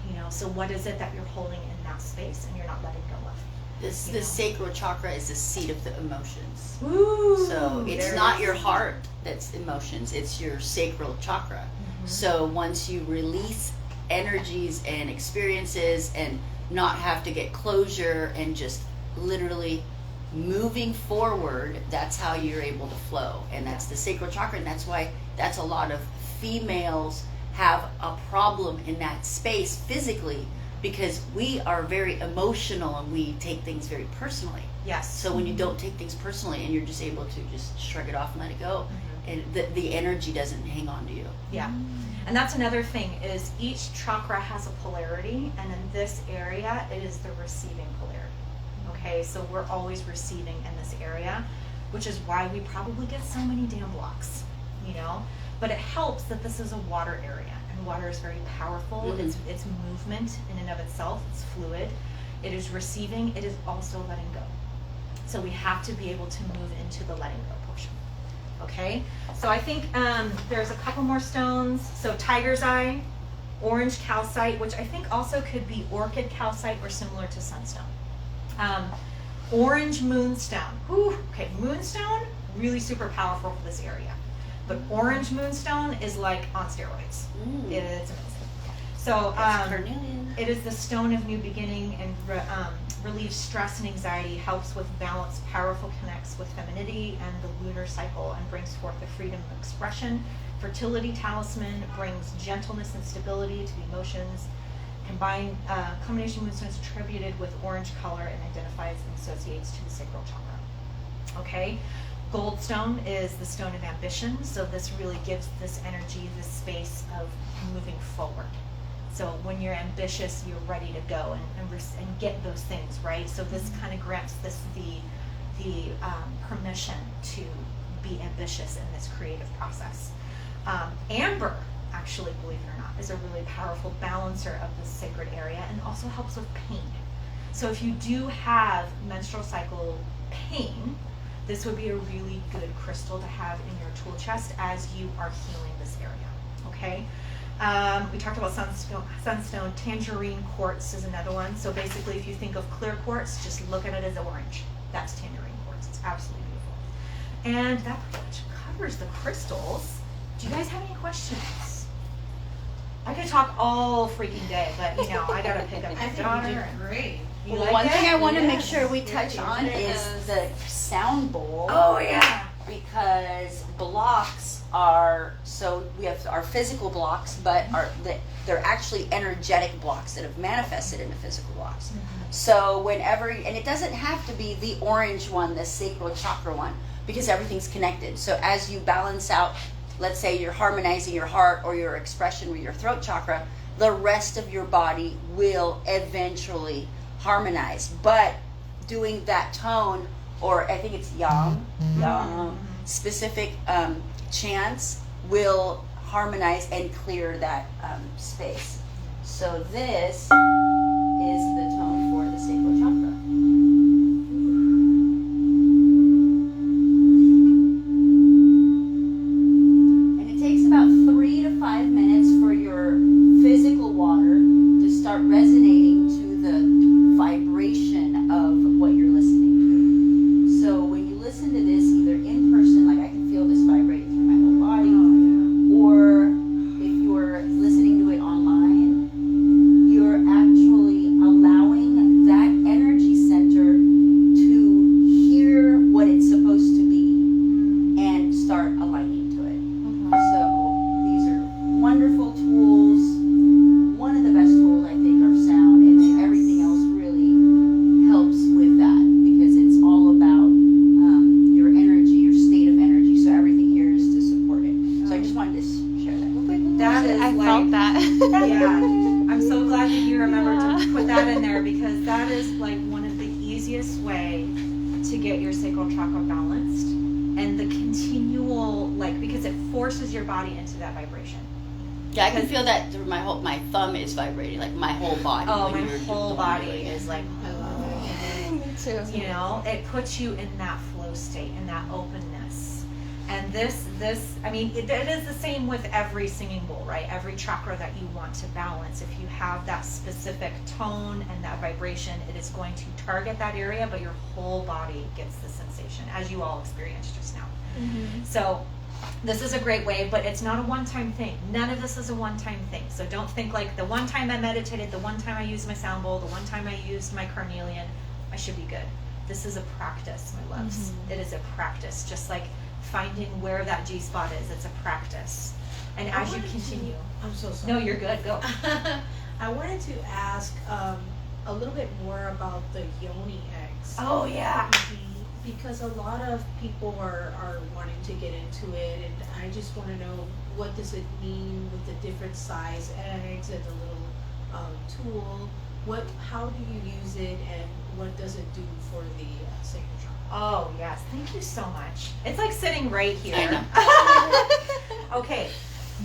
You know, so what is it that you're holding in that space and you're not letting go of? The sacral chakra is the seat of the emotions. Ooh, So it's not your heart that's emotions, it's your sacral chakra. Mm-hmm. So once you release energies and experiences and not have to get closure and just literally moving forward, that's how you're able to flow. And that's the sacral chakra, and that's why that's a lot of females have a problem in that space physically, because we are very emotional and we take things very personally. Yes. So when you don't take things personally and you're just able to just shrug it off and let it go, and the energy doesn't hang on to you. Yeah. And that's another thing, is each chakra has a polarity, and in this area it is the receiving polarity. Okay, so we're always receiving in this area, which is why we probably get so many damn blocks, you know? But it helps that this is a water area, and water is very powerful. Mm-hmm. It's movement in and of itself. It's fluid. It is receiving. It is also letting go. So we have to be able to move into the letting go portion. Okay? So I think there's a couple more stones. So tiger's eye, orange calcite, which I think also could be orchid calcite or similar to sunstone. Orange moonstone. Whew. Okay, moonstone, really super powerful for this area. But orange moonstone is like on steroids. It's amazing. So Carnelian. it is the stone of new beginning and relieves stress and anxiety, helps with balance, powerful connects with femininity and the lunar cycle, and brings forth the freedom of expression. Fertility talisman brings gentleness and stability to the emotions. Combination moonstone is attributed with orange color and identifies and associates to the sacral chakra. Okay, Goldstone is the stone of ambition, so this really gives this energy, this space of moving forward. So when you're ambitious, you're ready to go and get those things, right? So this kind of grants this the permission to be ambitious in this creative process. Amber, actually, believe it or not, is a really powerful balancer of the sacred area and also helps with pain. So if you do have menstrual cycle pain, this would be a really good crystal to have in your tool chest as you are healing this area, okay? We talked about sunstone. Tangerine Quartz is another one. So basically, if you think of clear quartz, just look at it as orange. That's Tangerine Quartz. It's absolutely beautiful. And that pretty much covers the crystals. Do you guys have any questions? I could talk all freaking day, but you know, I gotta pick up my daughter. You did great. You Well, like one it? thing I want to make Yes. sure we touch on is the sound bowl. Oh yeah. Because blocks are, so we have our physical blocks, but they're actually energetic blocks that have manifested into physical blocks. So whenever, and it doesn't have to be the orange one, the sacral chakra one, because everything's connected. So as you balance out, let's say you're harmonizing your heart or your expression with your throat chakra, the rest of your body will eventually harmonize. But doing that tone, or I think it's yam, specific chants will harmonize and clear that space. So this is the tone for the sacral chakra. And it takes about 3 to 5 minutes for your physical water to start resonating to the vibration of what you're listening to. So when you listen to this, either in person, like I can feel this vibrating through my whole body, or if you're listening to it online, you're actually allowing that energy center to hear what it's supposed to be and start aligning to it. So these are wonderful tools. One of the best tools, I think, are sound, and then everything else really helps with that, because it's all about your energy, your state of energy. So everything here is to support it. So I just wanted to share that real quick. That is I like, felt that. yeah, I'm so glad that you remembered to put that in there, because that is like one of the easiest way to get your sacral chakra balanced, and the continual, like, because it forces your body into that vibration. Yeah, I can feel that through my thumb is vibrating, like my whole body. Oh, when my you're whole body is like, Me too. you know, it puts you in that flow state, in that openness. And this, I mean, it is the same with every singing bowl, right? Every chakra that you want to balance. If you have that specific tone and that vibration, it is going to target that area, but your whole body gets the sensation, as you all experienced just now. So this is a great way, but it's not a one-time thing. None of this is a one-time thing. So don't think like the one time I meditated, the one time I used my sound bowl, the one time I used my carnelian, I should be good. This is a practice, my loves. It is a practice, just like finding where that G-spot is. It's a practice. And as you continue. I'm so sorry. No, you're good. Go. I wanted to ask a little bit more about the Yoni eggs. Oh, yeah. Because a lot of people are wanting to get into it, and I just want to know, what does it mean with the different size eggs and the little tool? How do you use it, and what does it do for the sacral chakra? Oh, yes. Thank you so much. It's like sitting right here. Okay.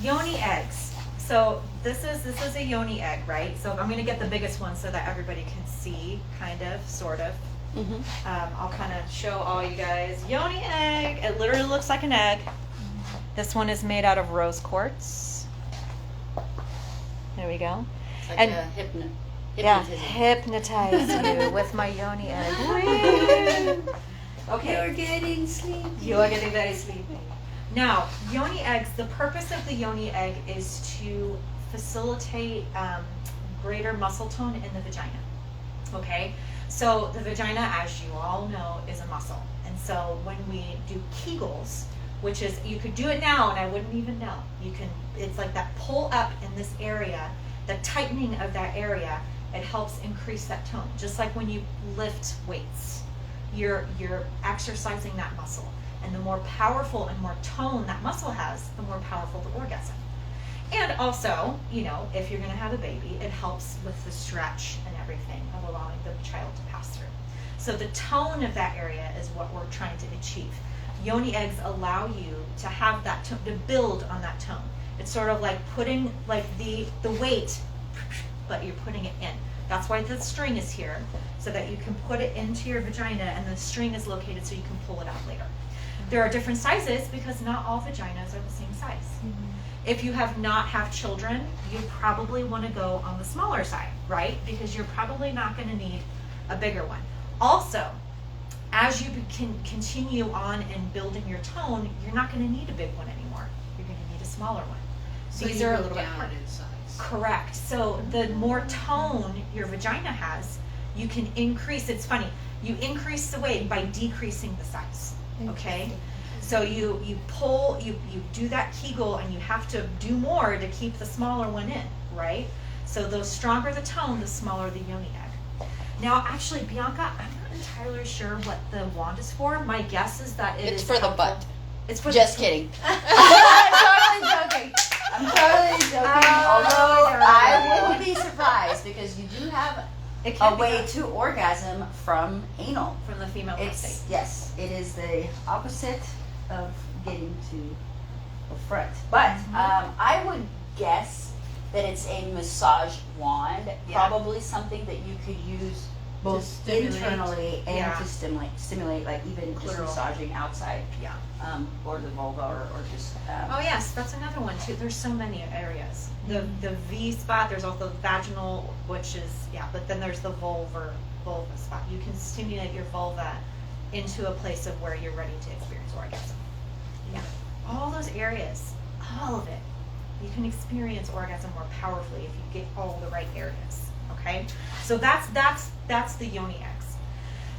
Yoni eggs. So this is a yoni egg, right? So I'm going to get the biggest one so that everybody can see, kind of, sort of. I'll kind of show all you guys. Yoni egg. It literally looks like an egg. This one is made out of rose quartz. There we go. It's like And- a Yeah, hypnotism. hypnotize you with my yoni egg. Okay. You're getting sleepy. You are getting very sleepy. Now, yoni eggs, the purpose of the yoni egg is to facilitate greater muscle tone in the vagina. Okay? So the vagina, as you all know, is a muscle. And so when we do Kegels, which is, you could do it now and I wouldn't even know. You can, it's like that pull up in this area, the tightening of that area, it helps increase that tone. Just like when you lift weights, you're exercising that muscle. And the more powerful and more tone that muscle has, the more powerful the orgasm. And also, you know, if you're going to have a baby, it helps with the stretch and everything of allowing the child to pass through. So the tone of that area is what we're trying to achieve. Yoni eggs allow you to have that tone, to build on that tone. It's sort of like putting like the weight, but you're putting it in. That's why the string is here, so that you can put it into your vagina, and the string is located so you can pull it out later. There are different sizes because not all vaginas are the same size. If you have not have children, you probably want to go on the smaller side, right? Because you're probably not going to need a bigger one. Also, as you can continue on and building your tone, you're not going to need a big one anymore. You're going to need a smaller one. So These you are a go little bit down hard. in size. Correct. So the more tone your vagina has, you can increase. It's funny. You increase the weight by decreasing the size. Okay. So you pull, you do that Kegel, and you have to do more to keep the smaller one in, right? So the stronger the tone, the smaller the Yoni Egg. Now, actually, Bianca, I'm not entirely sure what the wand is for. My guess is that It's is for the helpful. butt. It's for Just the kidding. I'm totally joking. I'm totally joking. Although God. I wouldn't be surprised because you do have It can a be way done to orgasm from anal. from the female It's prostate. yes, it is the opposite of getting to the front. But I would guess that it's a massage wand, Yeah. probably something that you could use both stimulate. internally and Yeah. to stimulate, like even just Clitoral. massaging outside, Yeah. or the vulva, or just. Oh yes, that's another one too. There's so many areas. The V spot. There's also vaginal, which is but then there's the vulva spot. You can stimulate your vulva into a place of where you're ready to experience orgasm. Yeah, all those areas, all of it. You can experience orgasm more powerfully if you get all the right areas. Okay, so that's the Yoni eggs,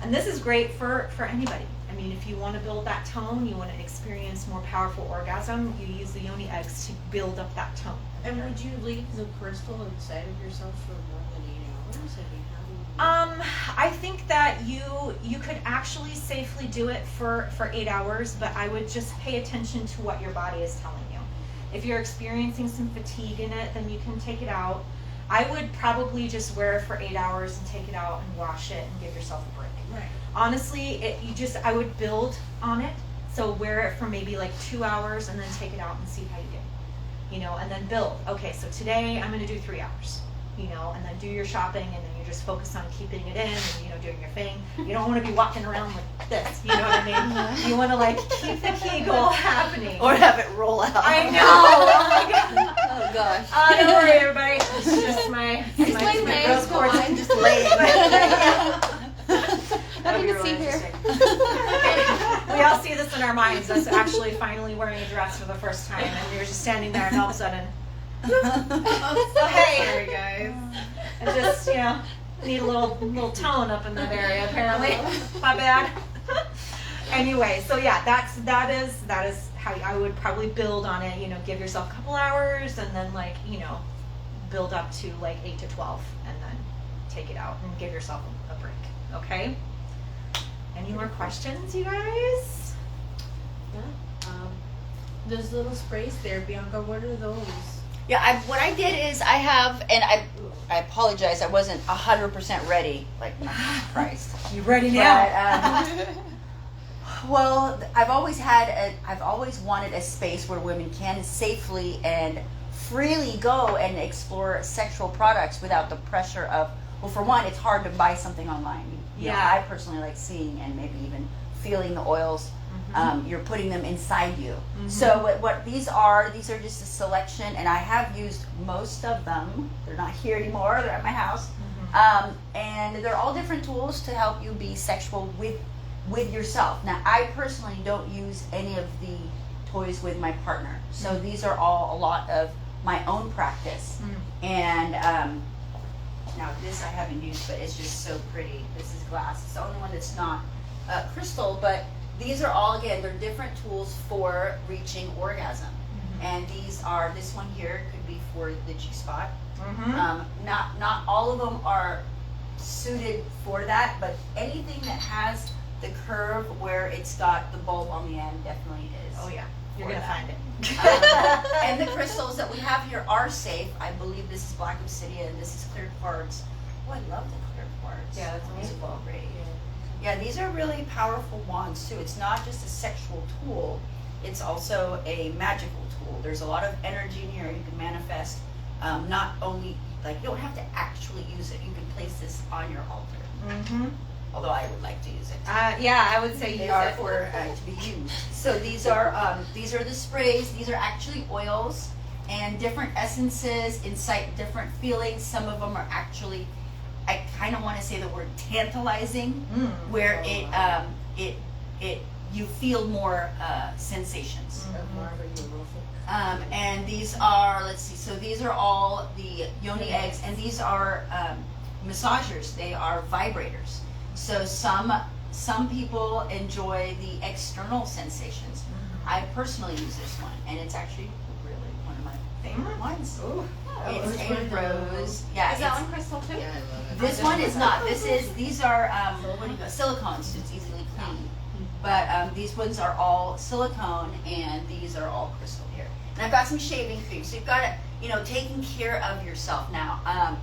and this is great for anybody. I mean, if you want to build that tone, you want to experience more powerful orgasm, you use the Yoni eggs to build up that tone. And would you leave the crystal inside of yourself for more than 8 hours? I mean, how do you... I think that you could actually safely do it for 8 hours, but I would just pay attention to what your body is telling you. If you're experiencing some fatigue in it, then you can take it out. I would probably just wear it for 8 hours and take it out and wash it and give yourself a break. Right. Honestly, I would build on it. So wear it for maybe like 2 hours and then take it out and see how you do. And then build. Okay, so today I'm going to do 3 hours. And then do your shopping, and then you just focus on keeping it in and, doing your thing. You don't want to be walking around like this, you know what I mean? You want to like keep the Kegel happening. Or have it roll out. I know! Oh my God. Oh gosh. Don't worry everybody. It's just my Explain my legs, growth go cords on. just laying. Nothing to see here. We all see this in our minds, us actually finally wearing a dress for the first time, and you're just standing there and all of a sudden, so hey, Sorry, guys. and just, need a little tone up in that area apparently. My bad. Anyway, so yeah, that is how I would probably build on it, give yourself a couple hours and then build up to like 8 to 12 and then take it out and give yourself a break. Okay? Any more questions, you guys? Yeah. Those little sprays there, Bianca, what are those? Yeah, what I did is I have, and I apologize, I wasn't 100% ready. Like, Christ. You ready now? But, well, I've always wanted a space where women can safely and freely go and explore sexual products without the pressure of, well, for one, it's hard to buy something online. I personally like seeing and maybe even feeling the oils. You're putting them inside you. So what these are just a selection, and I have used most of them. They're not here anymore. They're at my house. And they're all different tools to help you be sexual with yourself. Now, I personally don't use any of the toys with my partner. So these are all a lot of my own practice. And now this I haven't used, but it's just so pretty. This is glass. It's the only one that's not crystal, but these are all, again, they're different tools for reaching orgasm. And this one here could be for the G-spot. Not all of them are suited for that, but anything that has the curve where it's got the bulb on the end definitely is. Oh yeah, you're for gonna that. find it. And the crystals that we have here are safe. I believe this is black obsidian, this is clear quartz. Oh, I love the clear quartz. Yeah, that's These are beautiful. great. Yeah, these are really powerful wands too. It's not just a sexual tool, it's also a magical tool. There's a lot of energy in here. You can manifest, not only, like, you don't have to actually use it. You can place this on your altar. Although I would like to use it. Yeah, I would say They use are it. for to be used. So these are the sprays. These are actually oils and different essences incite different feelings. Some of them are actually, I kind of want to say the word tantalizing, where it you feel more sensations. And these are, let's see, so these are all the Yoni eggs, and these are massagers. They are vibrators. So some people enjoy the external sensations. I personally use this one, and it's actually really one of my favorite ones. Ooh. It's a rose. Yeah. Is that one crystal too? Yeah, I love it. This one is not. These are what do you call silicones, so it's easily clean. But these ones are all silicone, and these are all crystal here. And I've got some shaving cream, so you've got to, taking care of yourself now.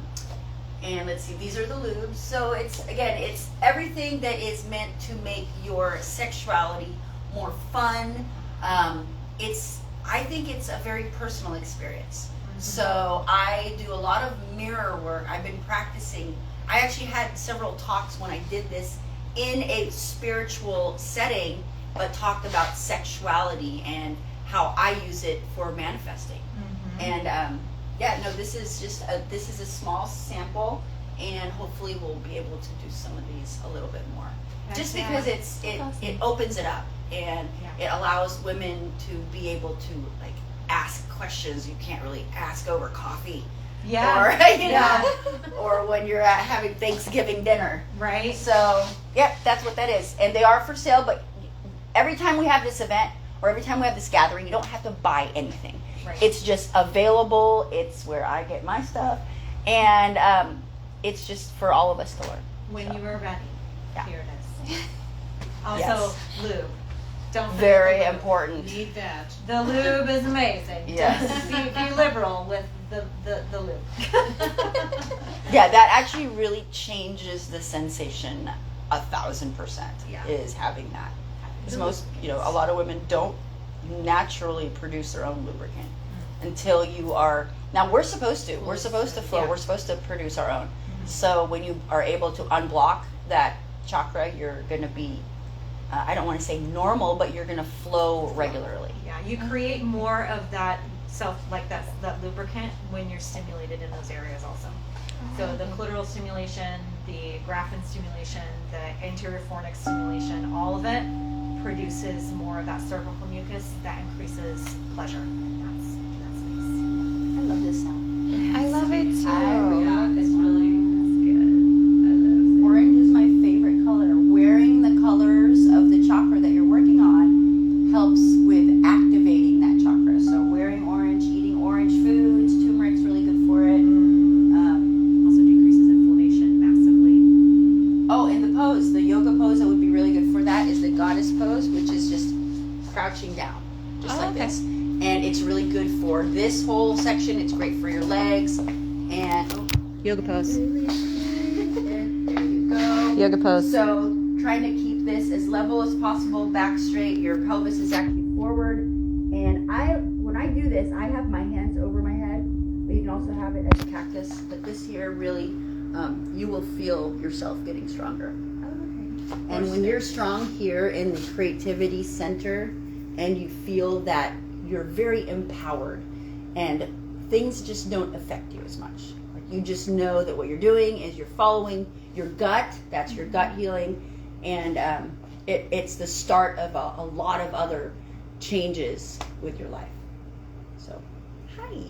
And let's see, these are the lubes. So it's everything that is meant to make your sexuality more fun. I think it's a very personal experience. So I do a lot of mirror work. I've been practicing. I actually had several talks when I did this in a spiritual setting, but talked about sexuality and how I use it for manifesting. And this is a small sample, and hopefully we'll be able to do some of these a little bit more. Just because it opens it up, and it allows women to be able to like ask questions you can't really ask over coffee. Yeah. Or when you're having Thanksgiving dinner. Right. So, that's what that is. And they are for sale, but every time we have this event or every time we have this gathering, you don't have to buy anything. Right. It's just available. It's where I get my stuff. And it's just for all of us to learn. When you are ready. Yeah. Here it is. Also, Yes. lube. Don't forget Very the lube. important. Need that. The lube is amazing. Yes. Just be liberal with the lube. Yeah, that actually really changes the sensation 1,000%. Yeah. Is having that. Because most, a lot of women don't naturally produce their own lubricant until you are. Now we're supposed to. We're supposed to flow. Yeah. We're supposed to produce our own. So when you are able to unblock that chakra, you're going to be. I don't want to say normal, but you're going to flow regularly. Yeah, you create more of that that lubricant when you're stimulated in those areas also. So the clitoral stimulation, the Graphene stimulation, the anterior fornix stimulation, all of it produces more of that cervical mucus that increases pleasure. That's nice. I love this sound. I love it too. Yeah, it's really good. Orange is my favorite color. Wearing the colors of the chakra that you're working on helps with activating that chakra. So wearing orange, eating orange foods, turmeric's really good for it. Also decreases inflammation massively. Oh, and the pose, the yoga pose that would be really good for that is the goddess pose, which is just crouching down, just like this. And it's really good for this whole section. It's great for your legs. And yoga pose. There you go. Yoga pose. So trying to keep this as level as possible, back straight. Your pelvis is actually forward. And when I do this, I have my hands over my head. But you can also have it as a cactus. But this here really, you will feel yourself getting stronger. And when you're strong here in the creativity center, and you feel that you're very empowered, and things just don't affect you as much. Like you just know that what you're doing is you're following your gut. That's your gut healing, and it's the start of a lot of other changes with your life. So, hi.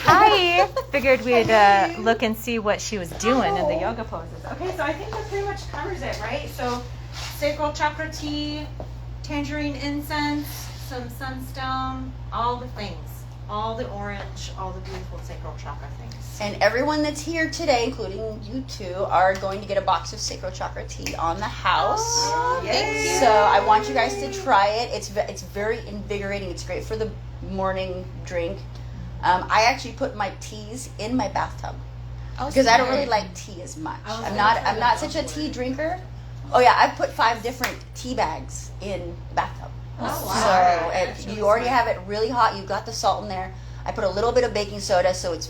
Hi. Figured we'd look and see what she was doing in the yoga poses. Okay, so I think that pretty much covers it, right? So, Sacral Chakra Tea, Tangerine incense, some sunstone, all the things. All the orange, all the beautiful sacral chakra things. And everyone that's here today, including you two, are going to get a box of Sacral Chakra Tea on the house. Oh, thank you. So I want you guys to try it. It's very invigorating. It's great for the morning drink. I actually put my teas in my bathtub because I don't really like tea as much. I'm not such a tea drinker. Oh yeah, I put 5 different tea bags in the bathtub. Oh, wow. So you already have it really hot. You've got the salt in there. I put a little bit of baking soda, so it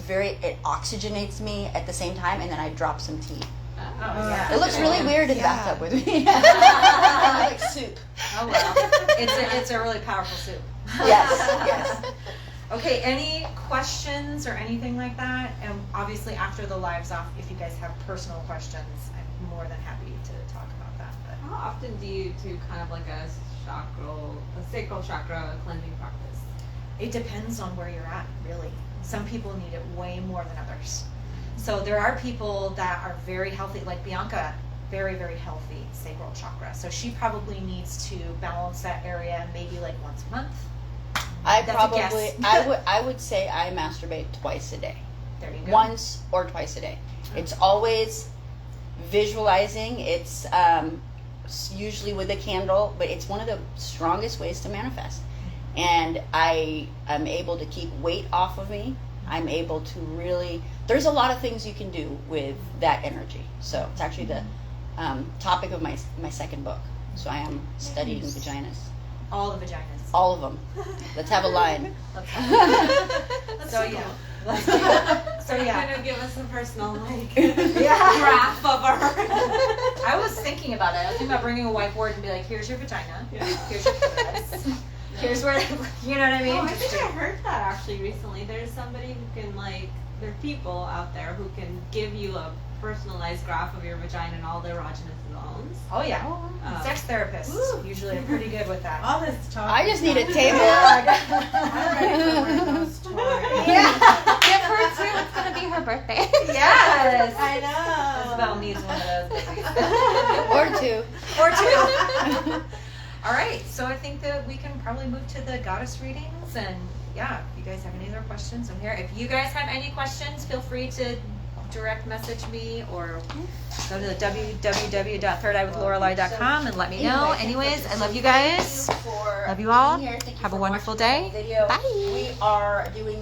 oxygenates me at the same time, and then I drop some tea. Oh, yeah. It looks really weird in the bathtub with me. Like soup. Oh well, it's a really powerful soup. Yes. Okay, any questions or anything like that? And obviously after the live's off, if you guys have personal questions, I'm more than happy to talk about that. But How often do you do kind of like a sacral chakra cleansing practice? it depends on where you're at, really. Some people need it way more than others. So there are people that are very healthy, like Bianca very, very healthy sacral chakra. So she probably needs to balance that area maybe like once a month. That's a guess. I would say I masturbate twice a day. There you go. Once or twice a day. It's always visualizing. It's usually with a candle, but it's one of the strongest ways to manifest. And I am able to keep weight off of me. I'm able to really, there's a lot of things you can do with that energy. So it's actually the topic of my second book. So I am studying vaginas. All the vaginas. All of them. Let's have a line. So yeah. So yeah. Kind of give us a personal Yeah. graph of our. I was thinking about it. I was thinking about bringing a whiteboard and be like, here's your vagina. Yeah. Here's your clitoris. Here's where, you know what I mean? Oh, I think I heard that actually recently. There's somebody who can there are people out there who can give you a personalized graph of your vagina and all the erogenous zones. Oh yeah. Sex therapists usually are pretty good with that. All this talk. I just need a table. I'm ready for one of those toys. Yeah. Give her too. It's gonna be her birthday. Yes. I know. Isabel needs one of those babies. Or two. Or two. All right. So I think that we can probably move to the goddess readings. And yeah, if you guys have any other questions, I'm here. If you guys have any questions, feel free to direct message me or go to the www.thirdeyewithlorelei.com and let me know. Anyways, I love you guys. Love you all. Have a wonderful day. Bye. We are doing